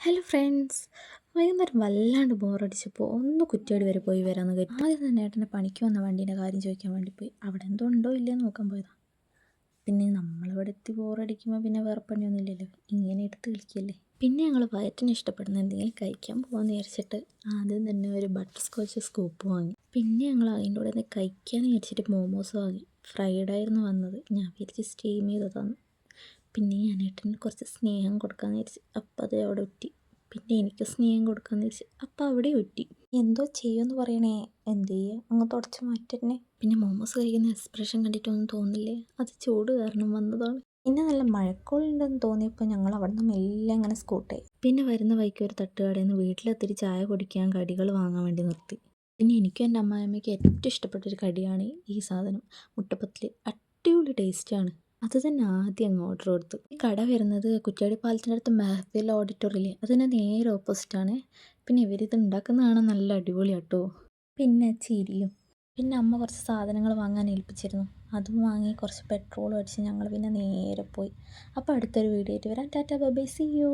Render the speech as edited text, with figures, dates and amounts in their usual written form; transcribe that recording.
Hello friends. വൈകുന്നേരം വല്ലാണ്ട് ബോറടിച്ചപ്പോൾ ഒന്ന് കുറ്റിയാടി വരെ പോയി വരാമെന്ന് കരുതി. ആദ്യം തന്നെ ഏട്ടൻ്റെ പണിക്ക് വന്ന വണ്ടീൻ്റെ കാര്യം ചോദിക്കാൻ വേണ്ടി പോയി. അവിടെ എന്തോ ഉണ്ടോ ഇല്ലയെന്ന് നോക്കാൻ പോയതാണ്. പിന്നെ നമ്മളിവിടെ എത്തി ബോറടിക്കുമ്പോൾ പിന്നെ വേറെ പണിയൊന്നും ഇല്ലല്ലോ, ഇങ്ങനെ എടുത്ത് കളിക്കല്ലേ. പിന്നെ ഞങ്ങൾ വയറ്റിന് ഇഷ്ടപ്പെടുന്ന എന്തെങ്കിലും കഴിക്കാൻ പോകാമെന്ന് വിചാരിച്ചിട്ട് ആദ്യം തന്നെ ഒരു ബട്ടർ സ്കോച്ച് സ്കൂപ്പ് വാങ്ങി. പിന്നെ ഞങ്ങൾ അതിൻ്റെ കൂടെ കഴിക്കാമെന്ന് വിചാരിച്ചിട്ട് മോമോസ് വാങ്ങി. ഫ്രൈഡ് ആയിരുന്നു വന്നത്, ഞാൻ വിചാരിച്ച് സ്റ്റീം ചെയ്തതാണ്. പിന്നെ ഞാൻ ഏട്ടന് കുറച്ച് സ്നേഹം കൊടുക്കാമെന്ന് വിചാരിച്ച്, അപ്പം അത് അവിടെ ഒറ്റി. പിന്നെ എനിക്ക് സ്നേഹം കൊടുക്കാമെന്ന് വിചാരിച്ച്, അപ്പം അവിടെ ഒറ്റി. എന്തോ ചെയ്യുമെന്ന് പറയണേ, എന്ത് ചെയ്യുക, അങ്ങ് തുടച്ച് മാറ്റന്നെ. പിന്നെ മോമോസ് കഴിക്കുന്ന എക്സ്പ്രഷൻ കണ്ടിട്ടൊന്നും തോന്നില്ലേ, അത് ചൂട് കാരണം വന്നതാണ്. പിന്നെ നല്ല മഴക്കോളുണ്ടെന്ന് തോന്നിയപ്പോൾ ഞങ്ങൾ അവിടെ നിന്ന് മെല്ലെ അങ്ങനെ സ്കൂട്ടായി. പിന്നെ വരുന്ന വഴിക്ക് ഒരു തട്ടുകടയിൽ നിന്ന് വീട്ടിലെത്തിരി ചായ കുടിക്കാൻ കടികൾ വാങ്ങാൻ വേണ്ടി നിർത്തി. പിന്നെ എനിക്കും എൻ്റെ അമ്മായിയമ്മയ്ക്ക് ഏറ്റവും ഇഷ്ടപ്പെട്ടൊരു കടിയാണ് ഈ സാധനം, മുട്ടപ്പത്തില്. അടിപൊളി ടേസ്റ്റാണ്. അത് തന്നെ ആദ്യം അങ്ങ് ഓർഡർ കൊടുത്തു. ഈ കട വരുന്നത് കുറ്റ്യാടി പാലത്തിൻ്റെ അടുത്ത് മെഹഫിൽ ഓഡിറ്റോറിയമില്ലേ, അതിന് നേരെ ഓപ്പോസിറ്റാണ്. പിന്നെ ഇവരിത് ഉണ്ടാക്കുന്ന കാണാൻ നല്ല അടിപൊളിയാട്ടോ. പിന്നെ ചിരിയും. പിന്നെ അമ്മ കുറച്ച് സാധനങ്ങൾ വാങ്ങാൻ ഏൽപ്പിച്ചിരുന്നു, അതും വാങ്ങി കുറച്ച് പെട്രോൾ അടിച്ച് ഞങ്ങൾ പിന്നെ നേരെ പോയി. അപ്പോൾ അടുത്തൊരു വീഡിയോ ആയിട്ട് വരാം. Tata bye bye, see U.